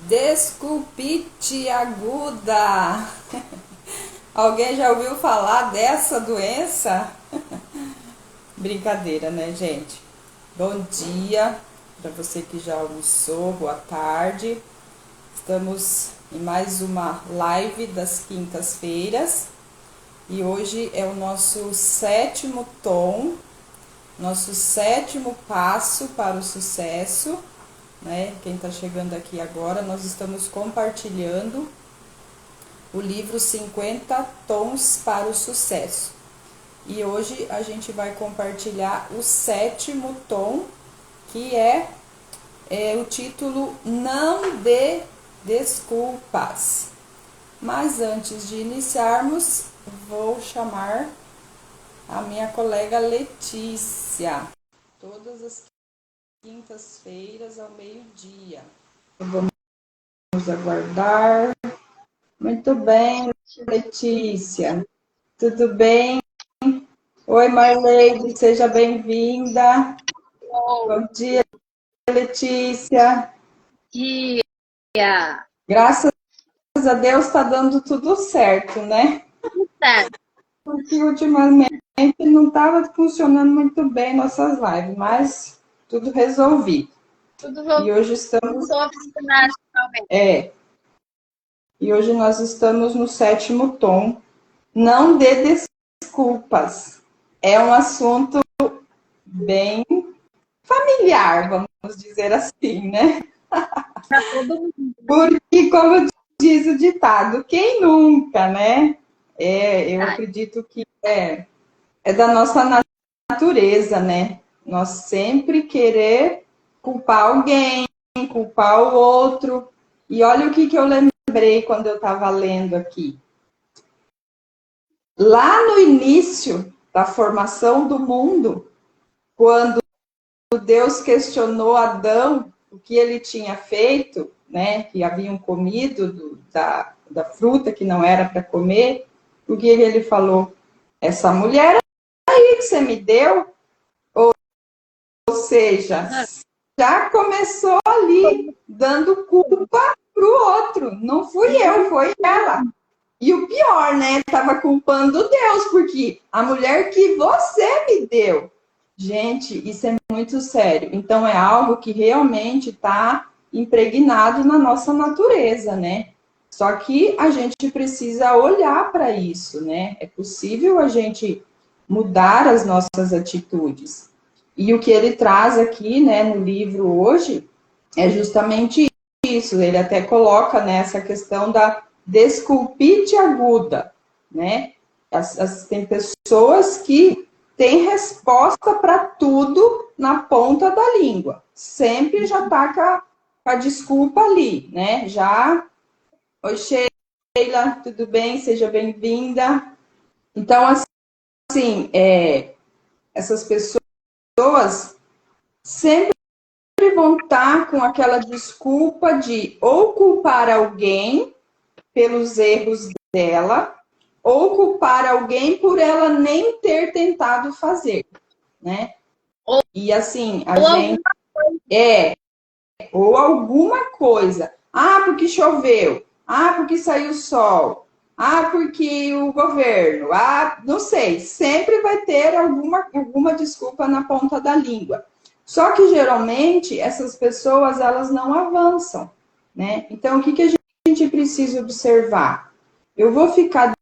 Desculpite aguda. Alguém já ouviu falar dessa doença? Brincadeira, né, gente? Bom dia para você que já almoçou, boa tarde. Estamos em mais uma live das quintas-feiras e hoje é o nosso sétimo tom, nosso sétimo passo para o sucesso, né? Quem está chegando aqui agora, nós estamos compartilhando o livro 50 Tons para o Sucesso. E hoje a gente vai compartilhar o sétimo tom, que é o título Não Dê Desculpas. Mas antes de iniciarmos, vou chamar a minha colega Letícia. Todas as quintas-feiras ao meio-dia. Vamos aguardar. Muito bem, Letícia. Tudo bem? Oi, Marleide, seja bem-vinda. Bom dia, Letícia. Dia. Graças a Deus está dando tudo certo, né? Certo. Porque ultimamente não estava funcionando muito bem nossas lives, mas tudo resolvido. Tudo E hoje estamos. voltou a funcionar finalmente. E hoje nós estamos no sétimo tom. Não dê desculpas. É um assunto bem familiar, vamos dizer assim, né? Para todo mundo. Porque, como diz o ditado, quem nunca, né? Eu acredito que é da nossa natureza, né? Nós sempre querer culpar alguém, culpar o outro. E olha o que eu lembrei quando eu estava lendo aqui. Lá no início da formação do mundo, quando Deus questionou Adão o que ele tinha feito, né, que haviam comido da fruta que não era para comer, o que ele falou? Essa mulher aí que você me deu, ou seja, já começou ali dando culpa para o outro, não fui eu, foi ela. E o pior, né, estava culpando Deus, porque a mulher que você me deu. Gente, isso é muito sério. Então, é algo que realmente está impregnado na nossa natureza, né? Só que a gente precisa olhar para isso, né? É possível a gente mudar as nossas atitudes. E o que ele traz aqui, né, no livro hoje, é justamente isso. Ele até coloca nessa questão da desculpite aguda, né? Tem pessoas que têm resposta para tudo na ponta da língua. Sempre já tá com a desculpa ali, né? Já, oi Sheila, tudo bem? Seja bem-vinda. Então, assim, essas pessoas sempre vão estar com aquela desculpa de ou culpar alguém pelos erros dela, ou culpar alguém por ela nem ter tentado fazer, né? E assim, a gente ou alguma coisa. Ah, porque choveu. Ah, porque saiu sol. Ah, porque o governo. Ah, não sei. Sempre vai ter alguma desculpa na ponta da língua. Só que geralmente essas pessoas elas não avançam, né? Então o que a gente precisa observar? Eu vou ficar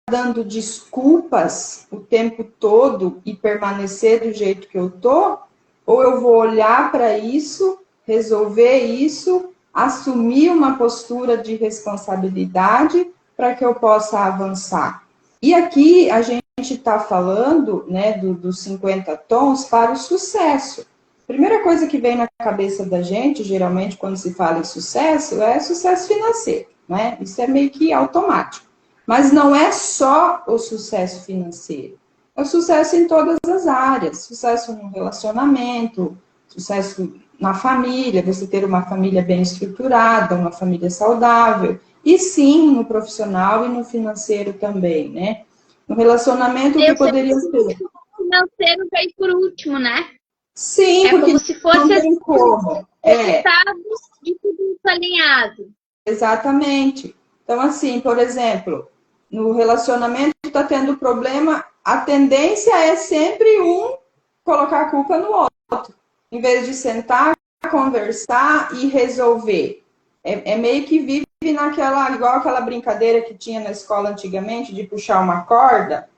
dando desculpas o tempo todo e permanecer do jeito que eu tô? Ou eu vou olhar para isso, resolver isso, assumir uma postura de responsabilidade para que eu possa avançar? E aqui a gente está falando, né, dos 50 tons para o sucesso. Primeira coisa que vem na cabeça da gente, geralmente, quando se fala em sucesso, é sucesso financeiro, né? Isso é meio que automático. Mas não é só o sucesso financeiro. É o sucesso em todas as áreas. Sucesso no relacionamento, sucesso na família, você ter uma família bem estruturada, uma família saudável. E sim, no profissional e no financeiro também, né? No relacionamento, o que poderia ser? O financeiro veio por último, né? Sim, porque como se fosse não tem como. resultados de tudo isso alinhado. Exatamente. Então, assim, por exemplo, no relacionamento está tendo problema, a tendência é sempre um colocar a culpa no outro, em vez de sentar, conversar e resolver. É meio que vive naquela, igual aquela brincadeira que tinha na escola antigamente, de puxar uma corda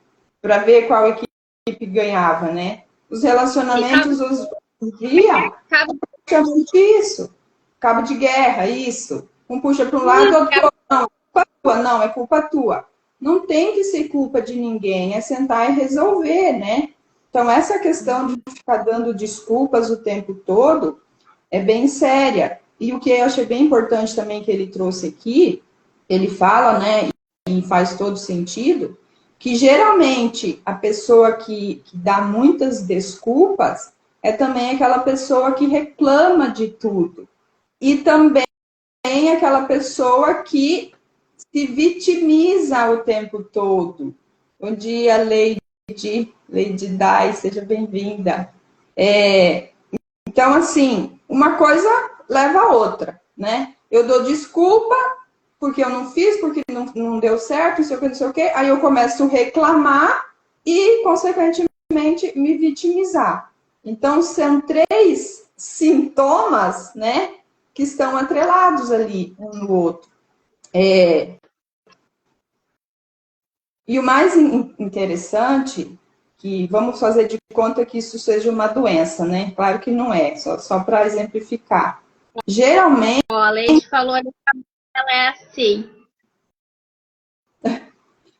para ver qual equipe ganhava, né? Os relacionamentos hoje em dia, basicamente isso. Cabo de guerra, isso. Um puxa para um lado, outro não. Culpa tua, não, é culpa tua. Não tem que ser culpa de ninguém, é sentar e resolver, né? Então, essa questão de ficar dando desculpas o tempo todo é bem séria. E o que eu achei bem importante também que ele trouxe aqui, ele fala, né, e faz todo sentido, que geralmente a pessoa que dá muitas desculpas é também aquela pessoa que reclama de tudo. E também aquela pessoa que se vitimiza o tempo todo. Bom dia, Lady Dai, seja bem-vinda. Então, assim, uma coisa leva a outra, né? Eu dou desculpa porque eu não fiz, porque não deu certo, não sei o quê, aí eu começo a reclamar e, consequentemente, me vitimizar. Então, são 3 sintomas, né, que estão atrelados ali um no outro. E o mais interessante, que vamos fazer de conta que isso seja uma doença, né? Claro que não é, só para exemplificar. Geralmente... A Leite falou que ela é assim.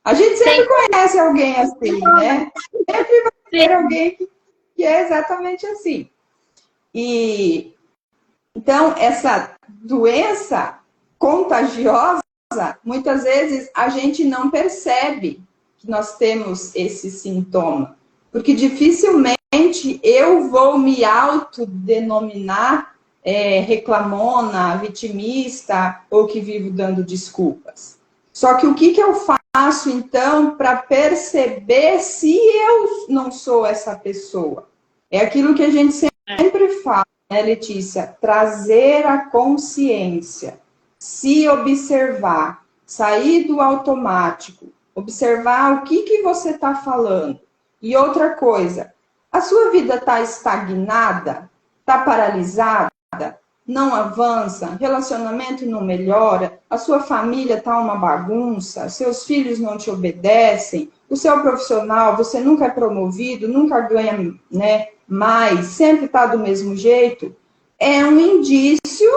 A gente sempre conhece alguém assim, né? Sempre vai ter alguém que é exatamente assim. E então, essa doença contagiosa, muitas vezes a gente não percebe que nós temos esse sintoma, porque dificilmente eu vou me autodenominar reclamona, vitimista ou que vivo dando desculpas. Só que o que eu faço, então, para perceber se eu não sou essa pessoa? É aquilo que a gente sempre fala, né, Letícia? Trazer a consciência, se observar, sair do automático, observar o que você está falando. E outra coisa, a sua vida está estagnada? Está paralisada? Não avança, relacionamento não melhora, a sua família está uma bagunça, seus filhos não te obedecem, o seu profissional, você nunca é promovido, nunca ganha, né, mais, sempre está do mesmo jeito, é um indício,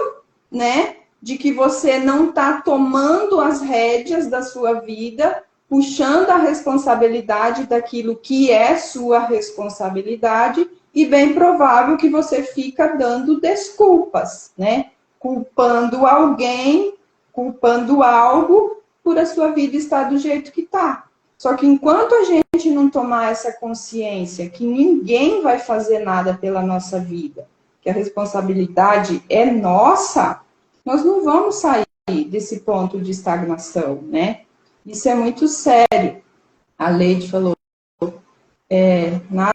né, de que você não está tomando as rédeas da sua vida, puxando a responsabilidade daquilo que é sua responsabilidade, e bem provável que você fica dando desculpas, né? Culpando alguém, culpando algo por a sua vida estar do jeito que está. Só que enquanto a gente não tomar essa consciência que ninguém vai fazer nada pela nossa vida, que a responsabilidade é nossa, nós não vamos sair desse ponto de estagnação, né? Isso é muito sério. A Leide falou, nada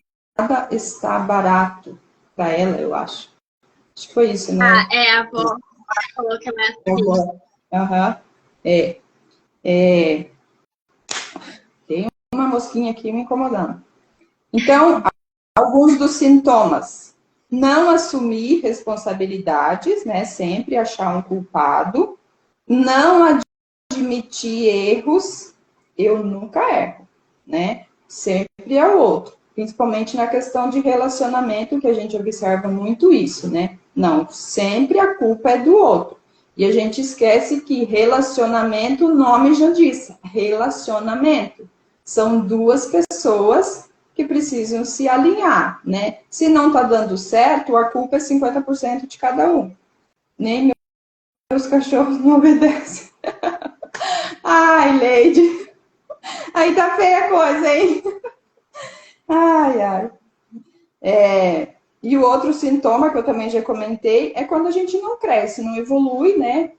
está barato para ela, eu acho. Acho que foi isso, né? A avó falou que ela é assim. Tem uma mosquinha aqui me incomodando. Então, alguns dos sintomas. Não assumir responsabilidades, né? Sempre achar um culpado. Não admitir erros. Eu nunca erro, né? Sempre é o outro. Principalmente na questão de relacionamento, que a gente observa muito isso, né? Não, sempre a culpa é do outro. E a gente esquece que relacionamento, o nome já diz, relacionamento. São 2 pessoas que precisam se alinhar, né? Se não tá dando certo, a culpa é 50% de cada um. Nem meus cachorros não obedecem. Ai, Leide. Aí tá feia a coisa, hein? Ai. E o outro sintoma que eu também já comentei é quando a gente não cresce, não evolui, né?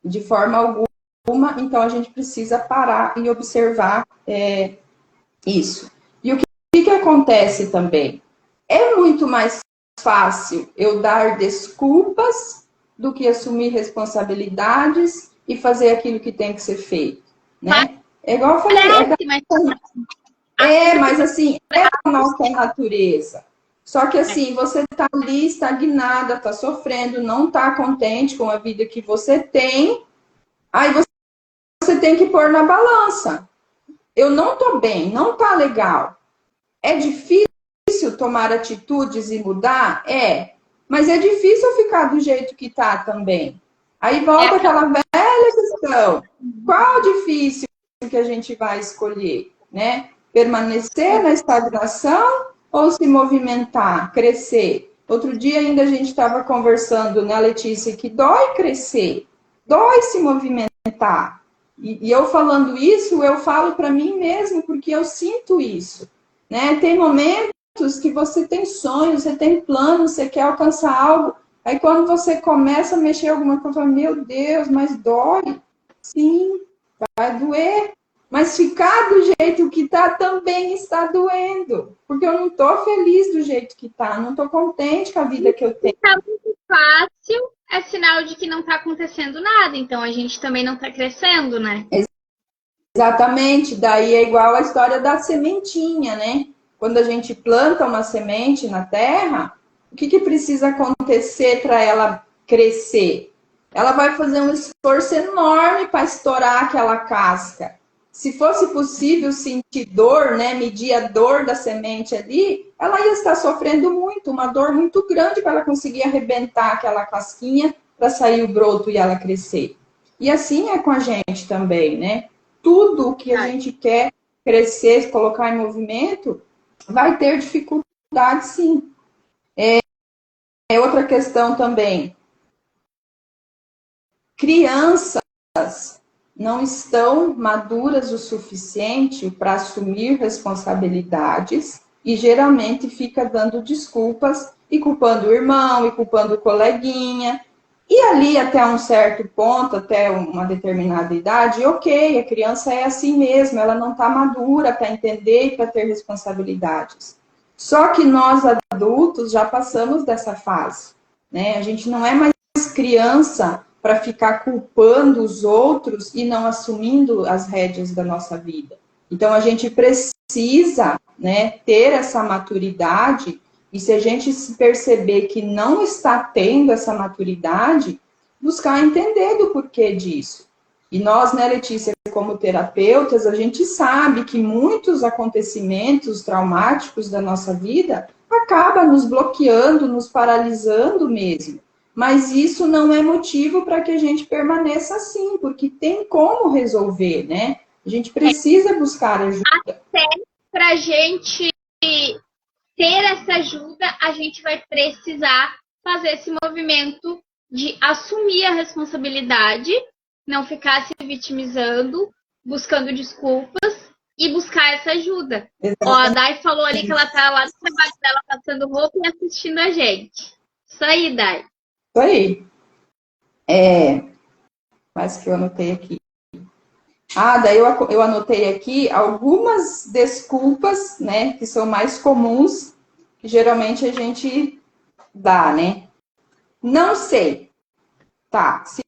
De forma alguma, então a gente precisa parar e observar isso. E o que acontece também? É muito mais fácil eu dar desculpas do que assumir responsabilidades e fazer aquilo que tem que ser feito, né? É igual eu falei, mas assim, é a nossa natureza. Só que assim, você está ali estagnada, está sofrendo, não está contente com a vida que você tem, aí você tem que pôr na balança. Eu não estou bem, não está legal. É difícil tomar atitudes e mudar? Mas é difícil ficar do jeito que está também. Aí volta aquela velha questão. Qual difícil que a gente vai escolher, né? Permanecer na estagnação ou se movimentar, crescer? Outro dia ainda a gente estava conversando, né, Letícia, que dói crescer, dói se movimentar. E eu falando isso, eu falo para mim mesmo, porque eu sinto isso, né? Tem momentos que você tem sonhos, você tem planos, você quer alcançar algo, aí quando você começa a mexer alguma coisa, fala, meu Deus, mas dói. Sim, vai doer. Mas ficar do jeito que está também está doendo. Porque eu não estou feliz do jeito que está, não estou contente com a vida que eu tenho. Está muito fácil, é sinal de que não está acontecendo nada. Então a gente também não está crescendo, né? Exatamente. Daí é igual a história da sementinha, né? Quando a gente planta uma semente na terra, o que precisa acontecer para ela crescer? Ela vai fazer um esforço enorme para estourar aquela casca. Se fosse possível sentir dor, né, medir a dor da semente ali, ela ia estar sofrendo muito, uma dor muito grande para ela conseguir arrebentar aquela casquinha para sair o broto e ela crescer. E assim é com a gente também, né? Tudo que a gente quer crescer, colocar em movimento, vai ter dificuldade, sim. É outra questão também. Crianças não estão maduras o suficiente para assumir responsabilidades e geralmente fica dando desculpas e culpando o irmão e culpando o coleguinha. E ali até um certo ponto, até uma determinada idade, ok, a criança é assim mesmo, ela não está madura para entender e para ter responsabilidades. Só que nós adultos já passamos dessa fase, né? A gente não é mais criança para ficar culpando os outros e não assumindo as rédeas da nossa vida. Então, a gente precisa, né, ter essa maturidade, e se a gente se perceber que não está tendo essa maturidade, buscar entender do porquê disso. E nós, né, Letícia, como terapeutas, a gente sabe que muitos acontecimentos traumáticos da nossa vida acabam nos bloqueando, nos paralisando mesmo. Mas isso não é motivo para que a gente permaneça assim, porque tem como resolver, né? A gente precisa buscar ajuda. Até para a gente ter essa ajuda, a gente vai precisar fazer esse movimento de assumir a responsabilidade, não ficar se vitimizando, buscando desculpas e buscar essa ajuda. Ó, a Dai falou ali que ela tá lá no trabalho dela passando roupa e assistindo a gente. Isso aí, Dai. Isso aí. Mas que eu anotei aqui. Daí eu anotei aqui algumas desculpas, né, que são mais comuns, que geralmente a gente dá, né? Não sei. Tá, se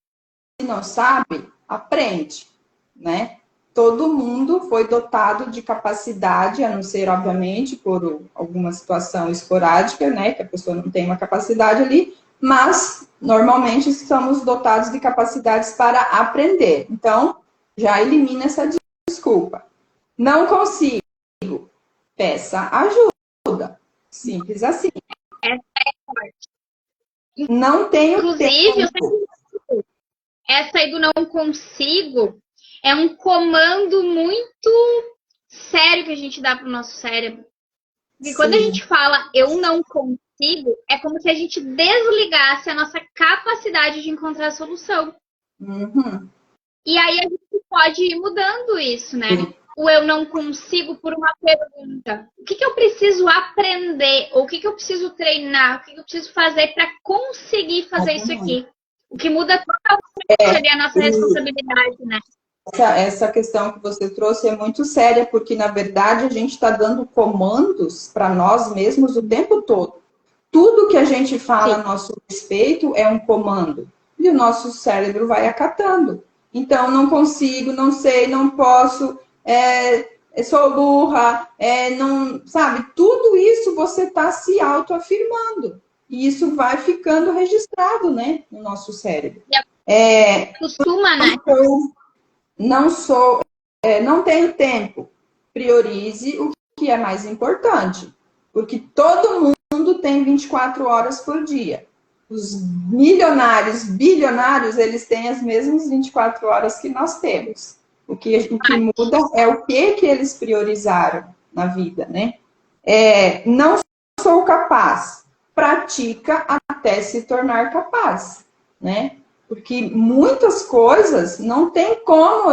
não sabe, aprende, né? Todo mundo foi dotado de capacidade, a não ser, obviamente, por alguma situação esporádica, né, que a pessoa não tem uma capacidade ali, mas, normalmente, estamos dotados de capacidades para aprender. Então, já elimina essa desculpa. Não consigo. Peça ajuda. Simples assim. Essa é forte. Não tenho Inclusive, tempo. Essa aí do não consigo é um comando muito sério que a gente dá para o nosso cérebro. Porque quando a gente fala eu não consigo, é como se a gente desligasse a nossa capacidade de encontrar a solução. Uhum. E aí a gente pode ir mudando isso, né? O eu não consigo por uma pergunta. O que eu preciso aprender? Ou o que eu preciso treinar? O que eu preciso fazer para conseguir fazer isso aqui? O que muda totalmente a nossa responsabilidade, né? Essa questão que você trouxe é muito séria, porque, na verdade, a gente está dando comandos para nós mesmos o tempo todo. Tudo que a gente fala a nosso respeito é um comando. E o nosso cérebro vai acatando. então não consigo, não sei, não posso, sou burra, não, sabe? Tudo isso você está se autoafirmando. E isso vai ficando registrado, né, no nosso cérebro. Costuma, né? Não tenho tempo. Priorize o que é mais importante. Porque todo mundo tem 24 horas por dia. Os milionários, bilionários, eles têm as mesmas 24 horas que nós temos. O que muda é o que eles priorizaram na vida, né? Não sou capaz. Pratica até se tornar capaz, né? Porque muitas coisas não tem como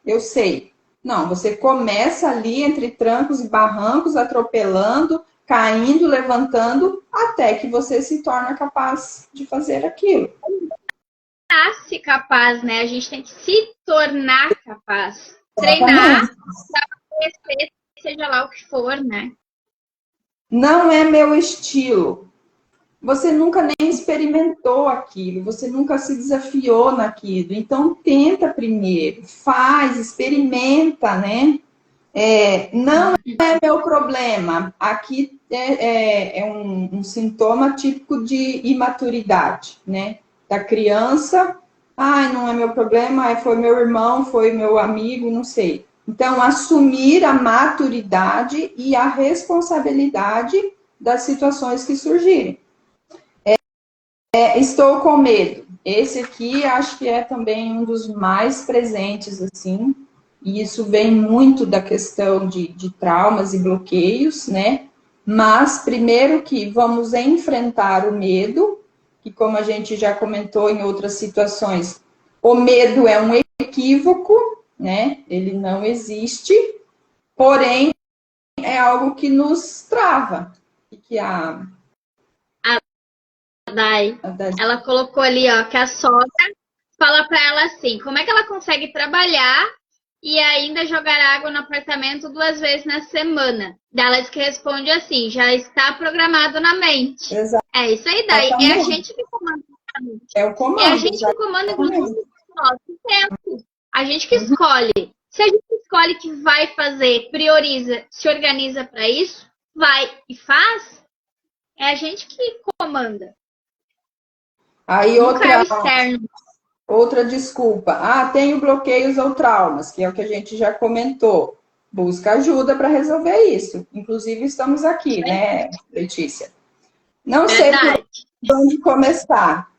eu sei. Não, você começa ali entre trancos e barrancos, atropelando, caindo, levantando, até que você se torna capaz de fazer aquilo. Nasce capaz, né? A gente tem que se tornar capaz. Treinar para crescer, seja lá o que for, né? Não é meu estilo. Você nunca nem experimentou aquilo, você nunca se desafiou naquilo. Então, tenta primeiro, faz, experimenta, né? Não é meu problema. Aqui é um sintoma típico de imaturidade, né? Da criança, não é meu problema, foi meu irmão, foi meu amigo, não sei. Então, assumir a maturidade e a responsabilidade das situações que surgirem. Estou com medo. Esse aqui acho que é também um dos mais presentes, assim, e isso vem muito da questão de traumas e bloqueios, né? Mas, primeiro que vamos enfrentar o medo, que como a gente já comentou em outras situações, o medo é um equívoco, né? Ele não existe, porém, é algo que nos trava. E que ela colocou ali, ó, que a sogra fala para ela assim, como é que ela consegue trabalhar e ainda jogar água no apartamento 2 vezes na semana? Ela que responde assim, já está programado na mente. Exato. É isso aí, daí. É a gente que comanda a mente. É o comando. É a gente que comanda, inclusive, o nosso tempo. A gente que escolhe. Se a gente escolhe que vai fazer, prioriza, se organiza para isso, vai e faz, é a gente que comanda. Aí outra desculpa. Tenho bloqueios ou traumas, que é o que a gente já comentou. Busca ajuda para resolver isso. Inclusive, estamos aqui, né, Letícia? Não sei por onde começar.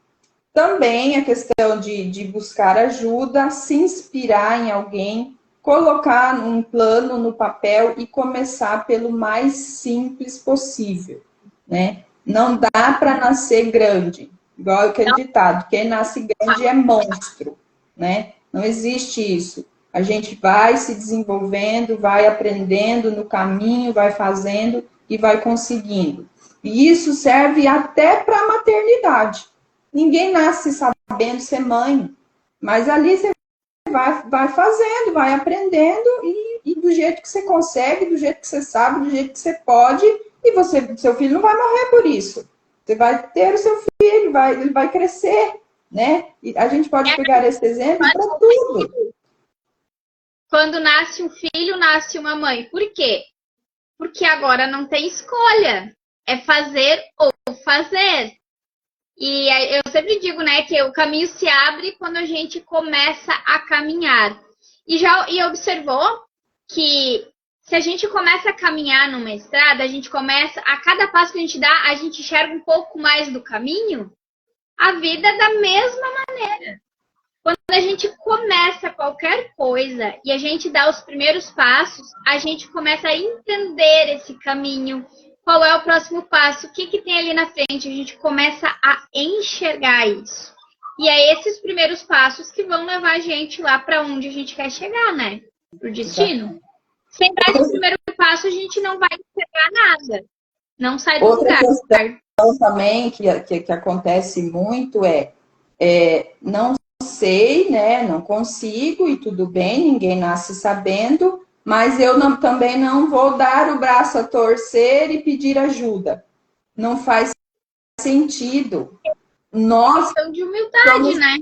Também a questão de buscar ajuda, se inspirar em alguém, colocar um plano no papel e começar pelo mais simples possível, né? Não dá para nascer grande. Igual aquele ditado, quem nasce grande é monstro, né? Não existe isso. A gente vai se desenvolvendo, vai aprendendo no caminho, vai fazendo e vai conseguindo. E isso serve até para a maternidade. Ninguém nasce sabendo ser mãe, mas ali você vai fazendo, vai aprendendo e do jeito que você consegue, do jeito que você sabe, do jeito que você pode, e seu filho não vai morrer por isso. Você vai ter o seu filho, ele vai crescer, né? E a gente pode pegar esse exemplo para tudo. Quando nasce um filho, nasce uma mãe. Por quê? Porque agora não tem escolha. É fazer ou fazer. E eu sempre digo, né, que o caminho se abre quando a gente começa a caminhar. E observou que se a gente começa a caminhar numa estrada, a cada passo que a gente dá, a gente enxerga um pouco mais do caminho, a vida da mesma maneira. Quando a gente começa qualquer coisa e a gente dá os primeiros passos, a gente começa a entender esse caminho, qual é o próximo passo, o que tem ali na frente, a gente começa a enxergar isso. E é esses primeiros passos que vão levar a gente lá para onde a gente quer chegar, né? Pro destino. Sem dar esse primeiro passo, a gente não vai enxergar nada. Não sai do lugar. Outra questão também que acontece muito não sei, né? Não consigo e tudo bem, ninguém nasce sabendo, mas eu também não vou dar o braço a torcer e pedir ajuda. Não faz sentido. Nós questão de humildade, né?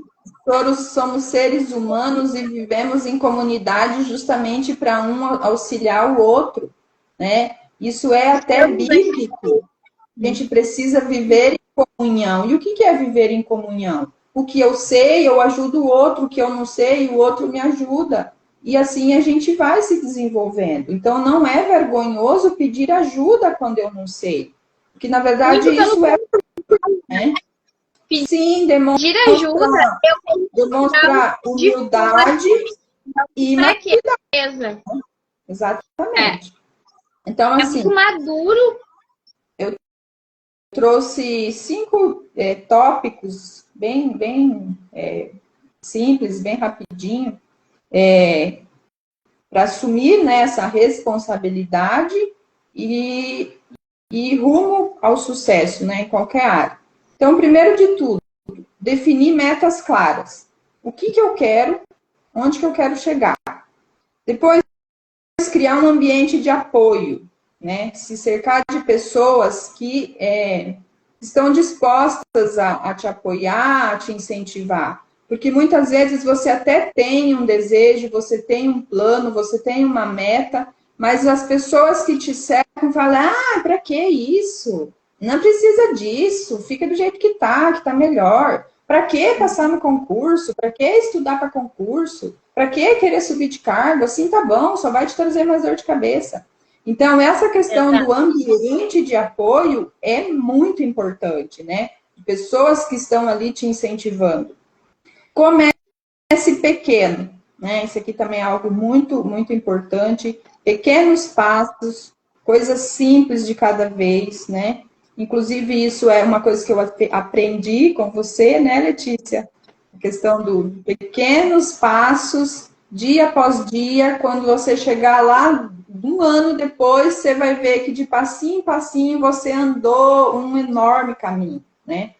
todos somos seres humanos e vivemos em comunidade justamente para um auxiliar o outro, né? Isso é até bíblico. A gente precisa viver em comunhão. E o que é viver em comunhão? O que eu sei, eu ajudo o outro, o que eu não sei, o outro me ajuda. E assim a gente vai se desenvolvendo. Então, não é vergonhoso pedir ajuda quando eu não sei. Porque, na verdade, isso é... Né? Sim, pedir ajuda, demonstra humildade e fraqueza. Exatamente. Então, assim... É muito maduro. Eu trouxe 5 tópicos bem simples, bem rapidinho, para assumir, né, essa responsabilidade e rumo ao sucesso, né, em qualquer área. Então, primeiro de tudo, definir metas claras. O que eu quero, onde que eu quero chegar. Depois, criar um ambiente de apoio, né? Se cercar de pessoas que estão dispostas a te apoiar, a te incentivar. Porque muitas vezes você até tem um desejo, você tem um plano, você tem uma meta, mas as pessoas que te cercam falam, para que isso? Não precisa disso, fica do jeito que tá melhor. Para que passar no concurso? Para que estudar para concurso? Para que querer subir de cargo? Assim tá bom, só vai te trazer mais dor de cabeça. Então, essa questão do ambiente de apoio é muito importante, né? Pessoas que estão ali te incentivando. Comece pequeno, né? Isso aqui também é algo muito, muito importante. Pequenos passos, coisas simples de cada vez, né? Inclusive, isso é uma coisa que eu aprendi com você, né, Letícia? A questão dos pequenos passos, dia após dia, quando você chegar lá, um ano depois, você vai ver que de passinho em passinho você andou um enorme caminho, né?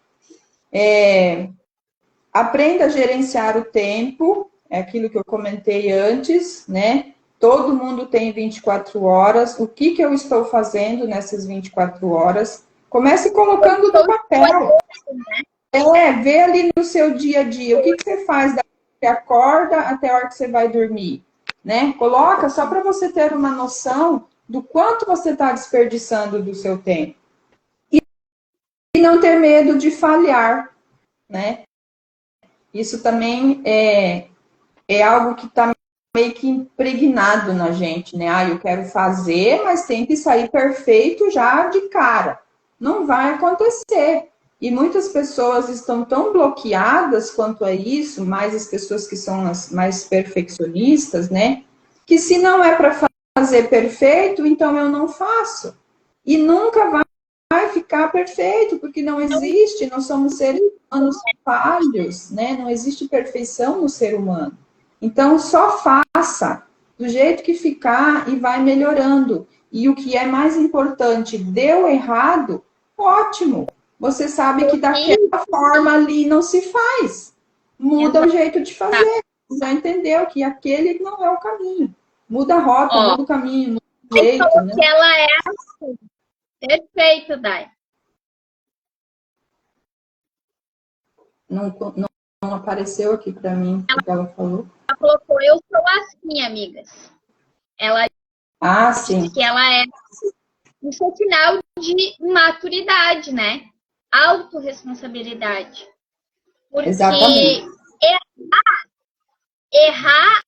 Aprenda a gerenciar o tempo, é aquilo que eu comentei antes, né? Todo mundo tem 24 horas, o que eu estou fazendo nessas 24 horas? Comece colocando no papel. Vê ali no seu dia a dia, o que você faz da hora que você acorda até a hora que você vai dormir, né? Coloca só para você ter uma noção do quanto você está desperdiçando do seu tempo. E não ter medo de falhar, né? Isso também é algo que está meio que impregnado na gente, né? Eu quero fazer, mas tem que sair perfeito já de cara. Não vai acontecer. E muitas pessoas estão tão bloqueadas quanto a isso, mais as pessoas que são as mais perfeccionistas, né? Que se não é para fazer perfeito, então eu não faço. E nunca vai ficar perfeito, porque não existe, nós somos seres humanos falhos, né? Não existe perfeição no ser humano. Então, só faça do jeito que ficar e vai melhorando. E o que é mais importante, deu errado, ótimo. Você sabe que daquela forma ali não se faz. Muda o jeito de fazer. Já entendeu que aquele não é o caminho. Muda a rota, muda o caminho, muda o jeito, né? Que ela é assim. Perfeito, Dai. Não apareceu aqui para mim o que ela falou. Ela colocou, eu sou assim, amigas. Ela sim. disse que ela é um sinal de maturidade, né? Autorresponsabilidade. Porque exatamente. Errar,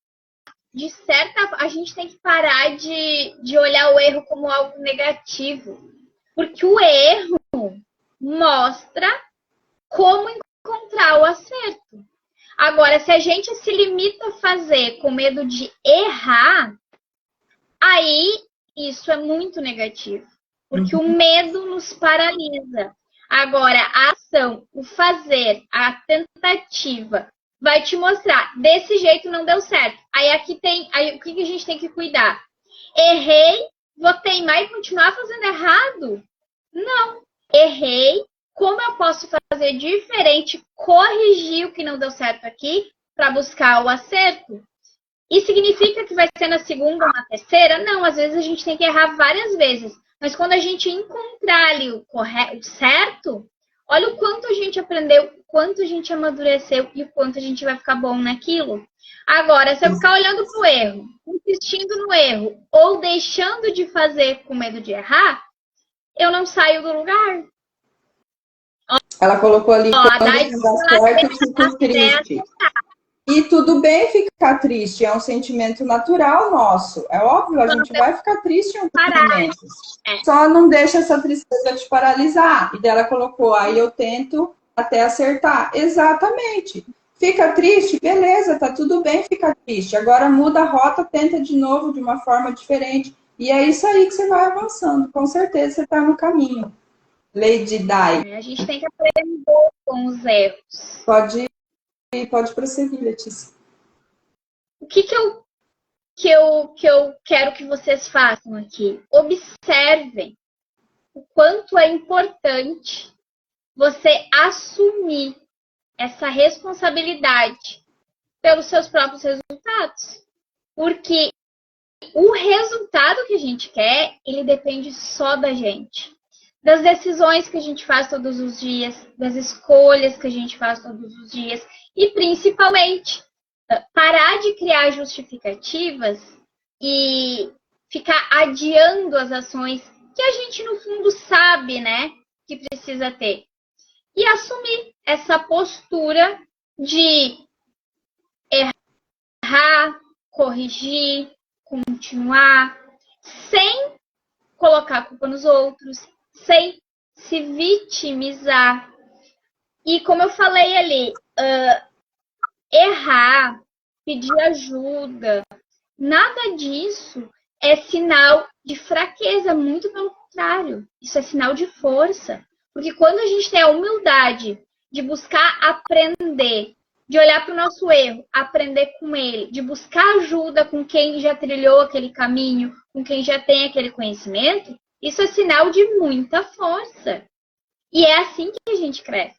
de certa... A gente tem que parar de olhar o erro como algo negativo. Porque o erro mostra como encontrar o acerto. Agora, se a gente se limita a fazer com medo de errar, aí isso é muito negativo. Porque o medo nos paralisa. Agora, a ação, o fazer, a tentativa, vai te mostrar, desse jeito não deu certo. Aí o que a gente tem que cuidar? Errei, vou teimar e continuar fazendo errado? Não. Errei, como eu posso fazer diferente, corrigir o que não deu certo aqui, para buscar o acerto? E significa que vai ser na segunda ou na terceira? Não, às vezes a gente tem que errar várias vezes. Mas quando a gente encontrar ali o certo, Olha o quanto a gente aprendeu, o quanto a gente amadureceu e o quanto a gente vai ficar bom naquilo. Agora, se eu ficar olhando para o erro, insistindo no erro ou deixando de fazer com medo de errar, eu não saio do lugar. Ela colocou ali, quando não dá certo, fico triste. E tudo bem ficar triste, é um sentimento natural nosso. É óbvio, a gente vai ficar triste em alguns momentos. Só não deixa essa tristeza te paralisar. E dela colocou, aí eu tento até acertar. Exatamente. Fica triste, beleza, tá tudo bem ficar triste. Agora muda a rota, tenta de novo, de uma forma diferente. E é isso aí que você vai avançando. Com certeza você está no caminho. Lady Di. A gente tem que aprender com os erros. Pode prosseguir, Letícia. O que eu quero que vocês façam aqui? Observem o quanto é importante você assumir essa responsabilidade pelos seus próprios resultados. Porque o resultado que a gente quer, ele depende só da gente. Das decisões que a gente faz todos os dias, das escolhas que a gente faz todos os dias e, principalmente, parar de criar justificativas e ficar adiando as ações que a gente, no fundo, sabe, né, que precisa ter. E assumir essa postura de errar, corrigir, continuar, sem colocar a culpa nos outros, sem se vitimizar. E como eu falei ali, errar, pedir ajuda, nada disso é sinal de fraqueza, muito pelo contrário. Isso é sinal de força. Porque quando a gente tem a humildade de buscar aprender, de olhar para o nosso erro, aprender com ele, de buscar ajuda com quem já trilhou aquele caminho, com quem já tem aquele conhecimento, isso é sinal de muita força. E é assim que a gente cresce.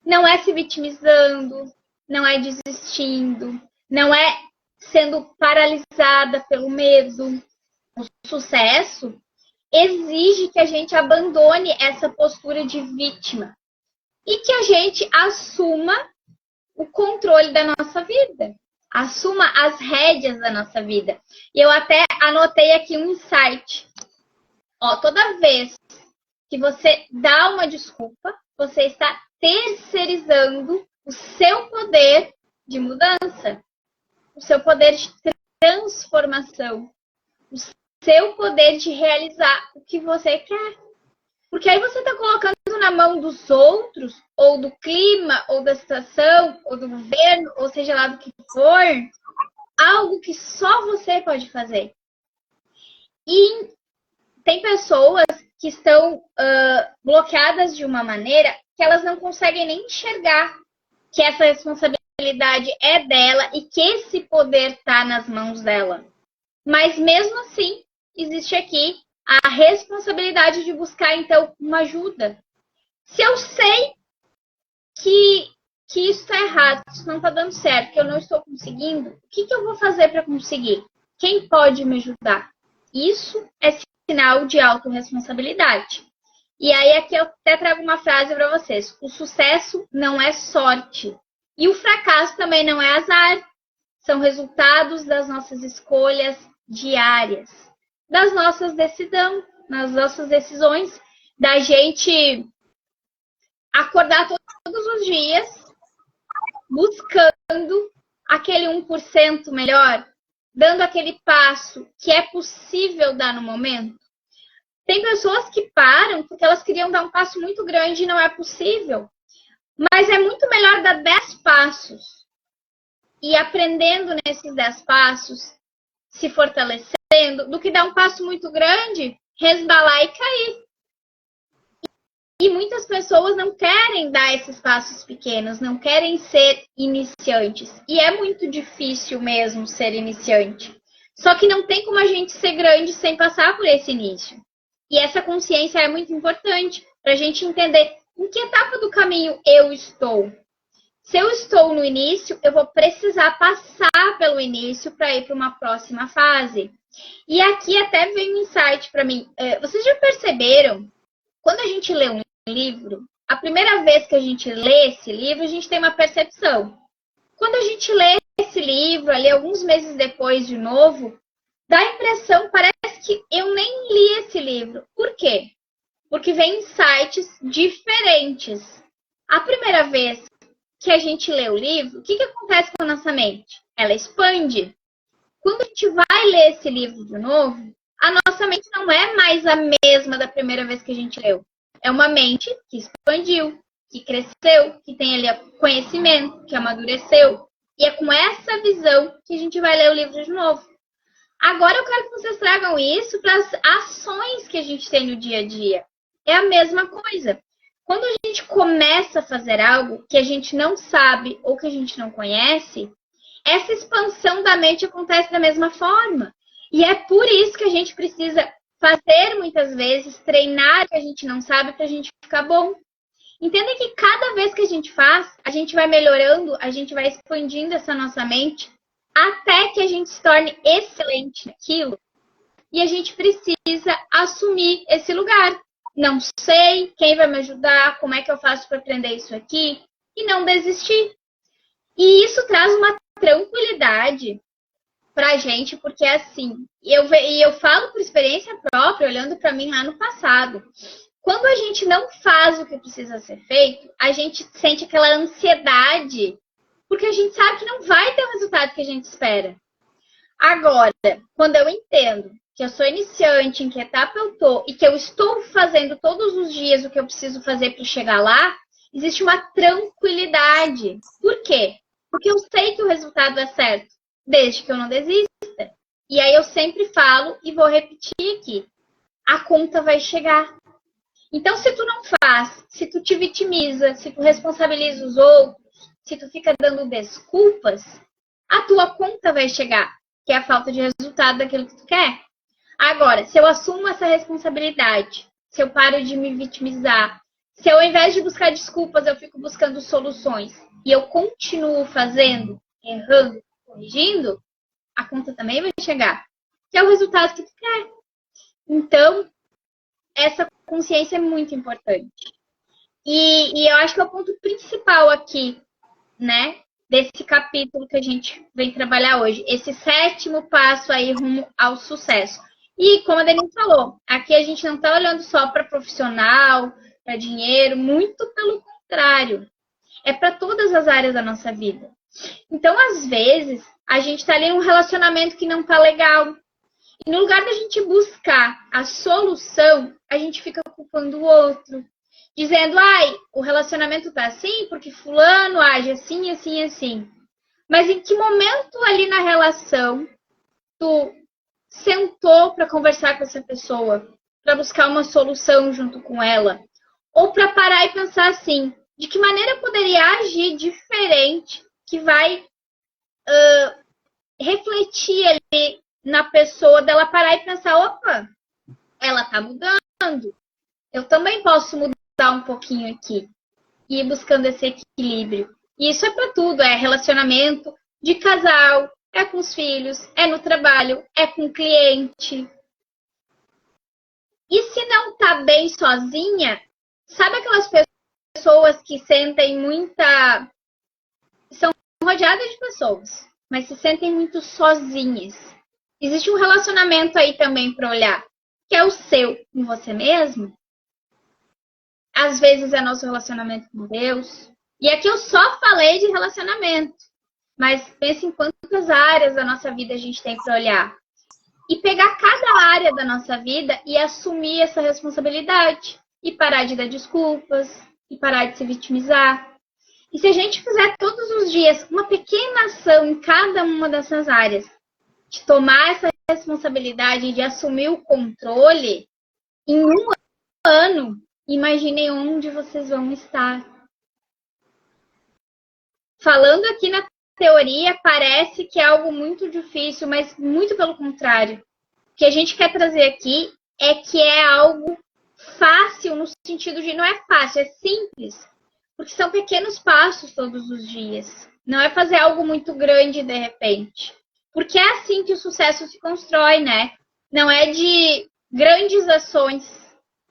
Não é se vitimizando, não é desistindo, não é sendo paralisada pelo medo. O sucesso exige que a gente abandone essa postura de vítima e que a gente assuma o controle da nossa vida, assuma as rédeas da nossa vida. E eu até anotei aqui um insight. Toda vez que você dá uma desculpa, você está terceirizando o seu poder de mudança, o seu poder de transformação, o seu poder de realizar o que você quer. Porque aí você está colocando na mão dos outros, ou do clima, ou da situação, ou do governo, ou seja lá do que for, algo que só você pode fazer. E tem pessoas que estão bloqueadas de uma maneira que elas não conseguem nem enxergar que essa responsabilidade é dela e que esse poder está nas mãos dela. Mas mesmo assim, existe aqui a responsabilidade de buscar, então, uma ajuda. Se eu sei que isso está errado, que isso não está dando certo, que eu não estou conseguindo, o que eu vou fazer para conseguir? Quem pode me ajudar? Isso é sinal de autorresponsabilidade. E aí aqui eu até trago uma frase para vocês. O sucesso não é sorte. E o fracasso também não é azar. São resultados das nossas escolhas diárias, das nossas decisões, da gente acordar todos os dias buscando aquele 1% melhor, dando aquele passo que é possível dar no momento. Tem pessoas que param porque elas queriam dar um passo muito grande e não é possível. Mas é muito melhor dar 10 passos e aprendendo nesses 10 passos, se fortalecendo, do que dar um passo muito grande, resbalar e cair. E muitas pessoas não querem dar esses passos pequenos, não querem ser iniciantes. E é muito difícil mesmo ser iniciante. Só que não tem como a gente ser grande sem passar por esse início. E essa consciência é muito importante para a gente entender em que etapa do caminho eu estou. Se eu estou no início, eu vou precisar passar pelo início para ir para uma próxima fase. E aqui até vem um insight para mim. Vocês já perceberam, quando a gente lê um livro, a primeira vez que a gente lê esse livro, a gente tem uma percepção. Quando a gente lê esse livro, ali alguns meses depois de novo, dá a impressão, parece que eu nem li esse livro. Por quê? Porque vem insights diferentes. A primeira vez que a gente lê o livro, o que acontece com a nossa mente? Ela expande. Quando a gente vai ler esse livro de novo, a nossa mente não é mais a mesma da primeira vez que a gente leu. É uma mente que expandiu, que cresceu, que tem ali conhecimento, que amadureceu. E é com essa visão que a gente vai ler o livro de novo. Agora eu quero que vocês tragam isso para as ações que a gente tem no dia a dia. É a mesma coisa. Quando a gente começa a fazer algo que a gente não sabe ou que a gente não conhece, essa expansão da mente acontece da mesma forma. E é por isso que a gente precisa fazer muitas vezes, treinar o que a gente não sabe para a gente ficar bom. Entenda que cada vez que a gente faz, a gente vai melhorando, a gente vai expandindo essa nossa mente até que a gente se torne excelente naquilo. E a gente precisa assumir esse lugar. Não sei quem vai me ajudar, como é que eu faço para aprender isso aqui, e não desistir. E isso traz uma tranquilidade pra gente, porque assim, eu falo por experiência própria, olhando para mim lá no passado. Quando a gente não faz o que precisa ser feito, a gente sente aquela ansiedade, porque a gente sabe que não vai ter o resultado que a gente espera. Agora, quando eu entendo que eu sou iniciante, em que etapa eu tô, e que eu estou fazendo todos os dias o que eu preciso fazer para chegar lá, existe uma tranquilidade. Por quê? Porque eu sei que o resultado é certo, desde que eu não desista. E aí eu sempre falo e vou repetir aqui. A conta vai chegar. Então, se tu não faz, se tu te vitimiza, se tu responsabiliza os outros, se tu fica dando desculpas, a tua conta vai chegar, que é a falta de resultado daquilo que tu quer. Agora, se eu assumo essa responsabilidade, se eu paro de me vitimizar, se eu, ao invés de buscar desculpas, eu fico buscando soluções e eu continuo fazendo, errando, corrigindo, a conta também vai chegar, que é o resultado que tu quer. Então, essa consciência é muito importante. E eu acho que é o ponto principal aqui, né, desse capítulo que a gente vem trabalhar hoje. Esse 7º passo aí rumo ao sucesso. E como a Denise falou, aqui a gente não está olhando só para profissional, para dinheiro, muito pelo contrário. É para todas as áreas da nossa vida. Então, às vezes, a gente está ali em um relacionamento que não está legal. E no lugar da gente buscar a solução, a gente fica culpando o outro. Dizendo, ai, o relacionamento tá assim porque fulano age assim, assim, assim. Mas em que momento ali na relação tu sentou para conversar com essa pessoa, para buscar uma solução junto com ela? Ou para parar e pensar assim, de que maneira eu poderia agir diferente que vai refletir ali na pessoa, dela parar e pensar, opa, ela tá mudando. Eu também posso mudar um pouquinho aqui e ir buscando esse equilíbrio. E isso é para tudo, é relacionamento de casal, é com os filhos, é no trabalho, é com o cliente. E se não tá bem sozinha, sabe aquelas pessoas que sentem muita... São rodeadas de pessoas, mas se sentem muito sozinhas. Existe um relacionamento aí também para olhar, que é o seu com você mesmo. Às vezes é nosso relacionamento com Deus. E aqui eu só falei de relacionamento. Mas pense em quantas áreas da nossa vida a gente tem para olhar. E pegar cada área da nossa vida e assumir essa responsabilidade. E parar de dar desculpas. E parar de se vitimizar. E se a gente fizer todos os dias uma pequena ação em cada uma dessas áreas, de tomar essa responsabilidade, de assumir o controle, em um ano, imaginem onde vocês vão estar. Falando aqui na teoria, parece que é algo muito difícil, mas muito pelo contrário. O que a gente quer trazer aqui é que é algo fácil, no sentido de não é fácil, é simples. Porque são pequenos passos todos os dias. Não é fazer algo muito grande de repente. Porque é assim que o sucesso se constrói, né? Não é de grandes ações,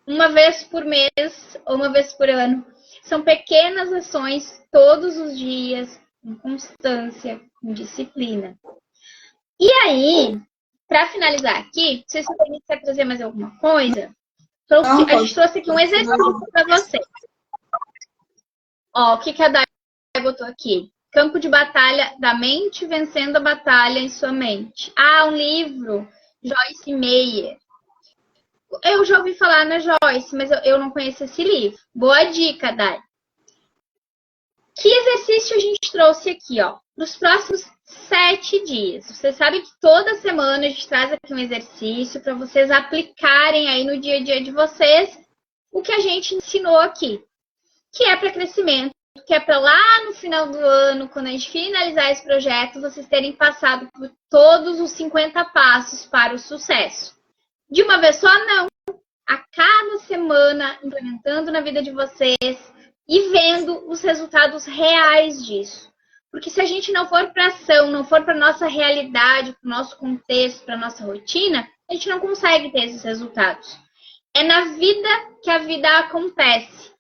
uma vez por mês ou uma vez por ano. São pequenas ações todos os dias, com constância, com disciplina. E aí, para finalizar aqui, não sei se você quer trazer mais alguma coisa. A gente trouxe aqui um exercício para você. Ó, o que a Dai botou aqui? Campo de batalha da mente, vencendo a batalha em sua mente. Ah, um livro, Joyce Meyer. Eu já ouvi falar na Joyce, mas eu não conheço esse livro. Boa dica, Dai. Que exercício a gente trouxe aqui, ó? Nos próximos 7 dias. Você sabe que toda semana a gente traz aqui um exercício para vocês aplicarem aí no dia a dia de vocês o que a gente ensinou aqui. Que é para crescimento, que é para lá no final do ano, quando a gente finalizar esse projeto, vocês terem passado por todos os 50 passos para o sucesso. De uma vez só, não. A cada semana, implementando na vida de vocês e vendo os resultados reais disso. Porque se a gente não for para ação, não for para nossa realidade, para o nosso contexto, para nossa rotina, a gente não consegue ter esses resultados. É na vida que a vida acontece.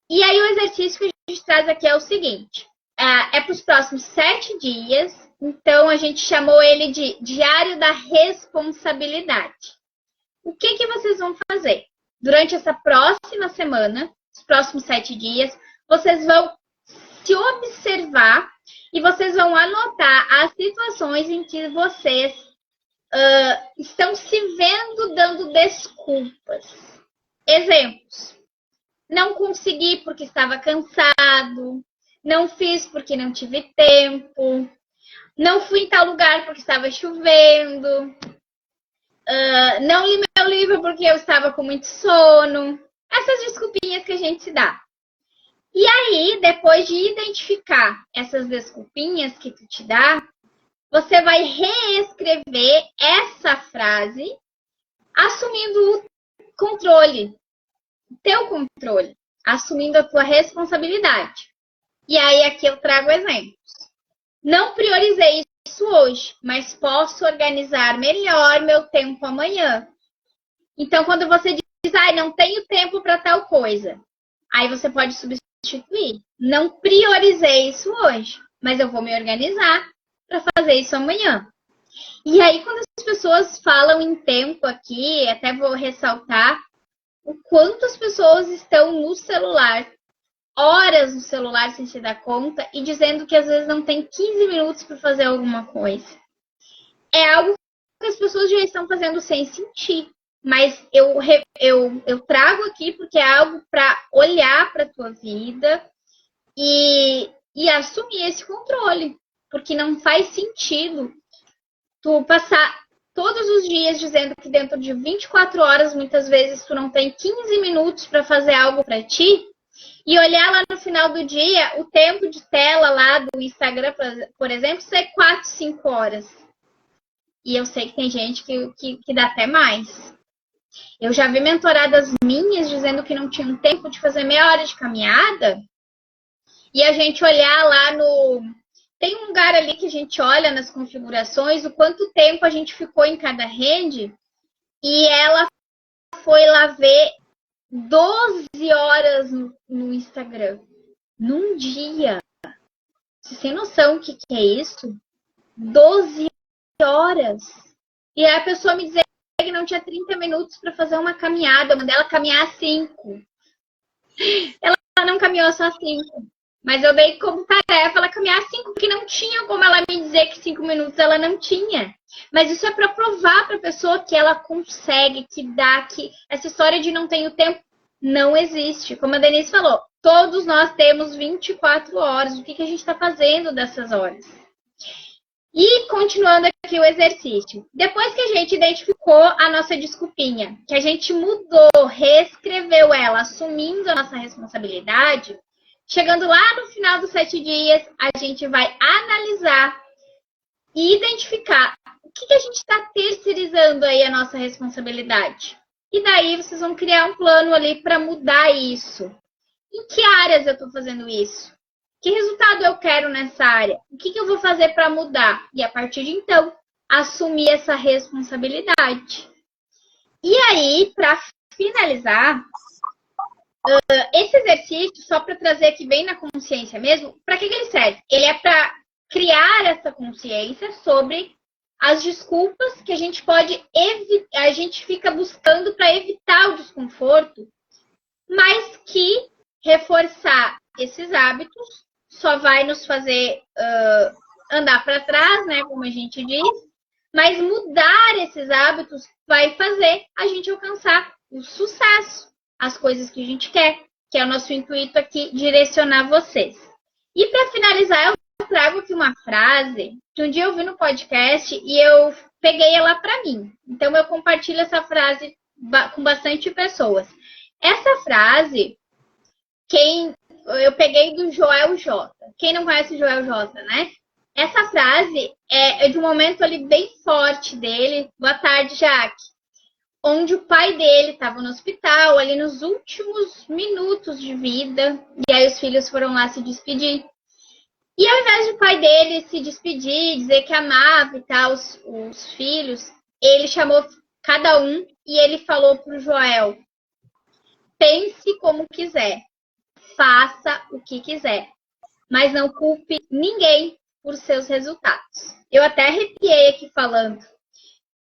E aí o exercício que a gente traz aqui é o seguinte. É para os próximos 7 dias. Então a gente chamou ele de Diário da Responsabilidade. O que vocês vão fazer? Durante essa próxima semana, os próximos 7 dias, vocês vão se observar e vocês vão anotar as situações em que vocês estão se vendo dando desculpas. Exemplos. Não consegui porque estava cansado, não fiz porque não tive tempo, não fui em tal lugar porque estava chovendo, não li meu livro porque eu estava com muito sono. Essas desculpinhas que a gente se dá. E aí, depois de identificar essas desculpinhas que tu te dá, você vai reescrever essa frase assumindo o controle, teu controle, assumindo a tua responsabilidade. E aí aqui eu trago exemplos. Não priorizei isso hoje, mas posso organizar melhor meu tempo amanhã. Então, quando você diz, não tenho tempo para tal coisa, aí você pode substituir. Não priorizei isso hoje, mas eu vou me organizar para fazer isso amanhã. E aí, quando as pessoas falam em tempo aqui, até vou ressaltar o quanto as pessoas estão no celular, horas no celular sem se dar conta e dizendo que às vezes não tem 15 minutos para fazer alguma coisa. É algo que as pessoas já estão fazendo sem sentir. Mas eu trago aqui porque é algo para olhar para a tua vida e assumir esse controle. Porque não faz sentido tu passar todos os dias dizendo que dentro de 24 horas, muitas vezes, tu não tem 15 minutos para fazer algo para ti e olhar lá no final do dia, o tempo de tela lá do Instagram, por exemplo, ser 4, 5 horas. E eu sei que tem gente que dá até mais. Eu já vi mentoradas minhas dizendo que não tinham tempo de fazer meia hora de caminhada e a gente olhar lá no... Tem um lugar ali que a gente olha nas configurações o quanto tempo a gente ficou em cada rede e ela foi lá ver 12 horas no Instagram. Num dia. Você tem noção o que é isso? 12 horas. E aí a pessoa me dizia que não tinha 30 minutos para fazer uma caminhada. Eu mandei ela caminhar 5. Ela não caminhou só 5. Mas eu dei como tarefa ela caminhar 5, porque não tinha como ela me dizer que 5 minutos ela não tinha. Mas isso é para provar para a pessoa que ela consegue, que dá, que essa história de não tenho tempo não existe. Como a Denise falou, todos nós temos 24 horas. O que a gente está fazendo dessas horas? E continuando aqui o exercício. Depois que a gente identificou a nossa desculpinha, que a gente mudou, reescreveu ela, assumindo a nossa responsabilidade, chegando lá no final dos 7 dias, a gente vai analisar e identificar o que a gente está terceirizando aí a nossa responsabilidade. E daí vocês vão criar um plano ali para mudar isso. Em que áreas eu estou fazendo isso? Que resultado eu quero nessa área? O que eu vou fazer para mudar? E a partir de então, assumir essa responsabilidade. E aí, para finalizar, esse exercício, só para trazer aqui bem na consciência mesmo, para que ele serve? Ele é para criar essa consciência sobre as desculpas que a gente pode evitar, a gente fica buscando para evitar o desconforto, mas que reforçar esses hábitos só vai nos fazer andar para trás, né, como a gente diz, mas mudar esses hábitos vai fazer a gente alcançar o sucesso, as coisas que a gente quer, que é o nosso intuito aqui, direcionar vocês. E para finalizar, eu trago aqui uma frase que um dia eu vi no podcast e eu peguei ela para mim. Então eu compartilho essa frase com bastante pessoas. Essa frase, eu peguei do Joel J. Quem não conhece o Joel J, né? Essa frase é de um momento ali bem forte dele. Boa tarde, Jaque. Onde o pai dele estava no hospital, ali nos últimos minutos de vida. E aí os filhos foram lá se despedir. E ao invés de o pai dele se despedir, dizer que amava e tal, os filhos, ele chamou cada um e ele falou para o Joel: pense como quiser, faça o que quiser, mas não culpe ninguém por seus resultados. Eu até arrepiei aqui falando,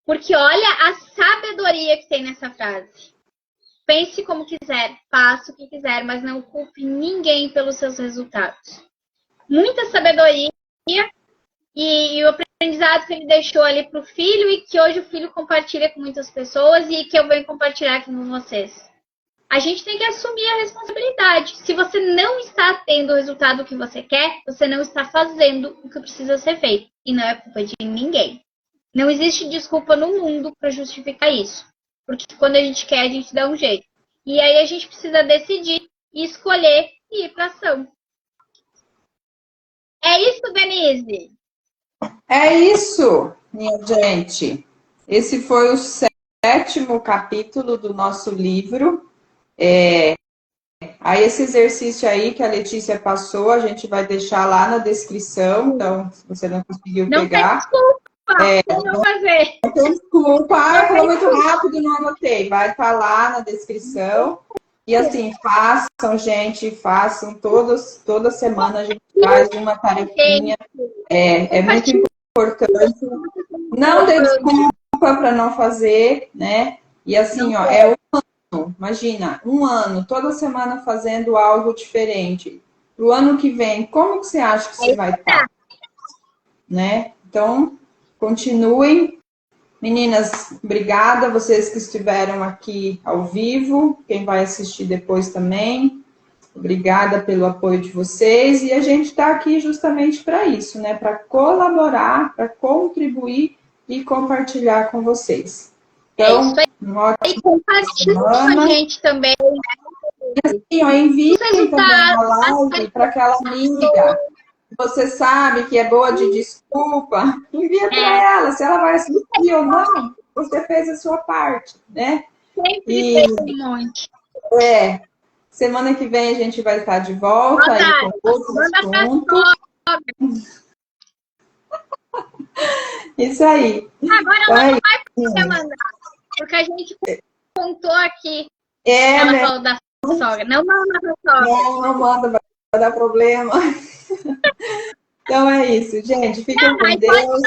porque olha a sabedoria que tem nessa frase. Pense como quiser, faça o que quiser, mas não culpe ninguém pelos seus resultados. Muita sabedoria e o aprendizado que ele deixou ali para o filho e que hoje o filho compartilha com muitas pessoas e que eu venho compartilhar aqui com vocês. A gente tem que assumir a responsabilidade. Se você não está tendo o resultado que você quer, você não está fazendo o que precisa ser feito. E não é culpa de ninguém. Não existe desculpa no mundo para justificar isso. Porque quando a gente quer, a gente dá um jeito. E aí a gente precisa decidir e escolher e ir para ação. É isso, Denise? É isso, minha gente. Esse foi o 7º capítulo do nosso livro. Aí esse exercício aí que a Letícia passou, a gente vai deixar lá na descrição. Então, se você não conseguiu pegar... Não fazer. Não tem desculpa, foi muito rápido, não anotei. Vai estar lá na descrição. E assim, façam, gente, façam. Toda semana a gente faz uma tarefinha. É muito importante. Não dê desculpa para não fazer, né? E assim, ó, é um ano, imagina, um ano, toda semana fazendo algo diferente. Pro ano que vem, como que você acha que você vai estar? Né? Então, continuem. Meninas, obrigada. Vocês que estiveram aqui ao vivo, quem vai assistir depois também. Obrigada pelo apoio de vocês. E a gente está aqui justamente para isso, né? Para colaborar, para contribuir e compartilhar com vocês. Então, e compartilhe com a gente também. E assim, ó, enviem também a live para aquela amiga. Você sabe que é boa de desculpa, envia para ela. Se ela vai assistir ou não, você fez a sua parte, né? Sempre fez um monte. Semana que vem a gente vai estar de volta aí com outro assunto. Isso aí. Agora ela não vai poder mandar, porque a gente contou aqui. Ela falou da sogra. Não manda pra sogra. Não manda, vai dar problema. Então é isso, gente. Fiquem com Deus.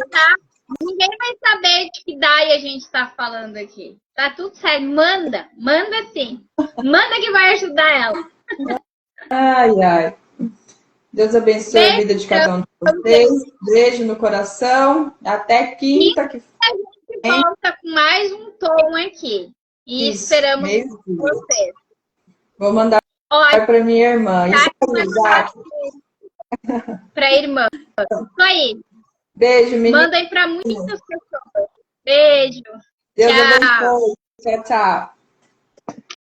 Ninguém vai saber de que DAI a gente está falando aqui. Tá tudo certo. Manda sim. Manda que vai ajudar ela. Ai. Deus abençoe a vida de cada um de vocês. Beijo no coração. Até quinta que a gente volta com mais um tom aqui. E esperamos vocês. Vou mandar para minha irmã. Para irmã. Isso aí. Beijo, menina. Mandem para muitas pessoas. Beijo. Deus abençoe. Tchau.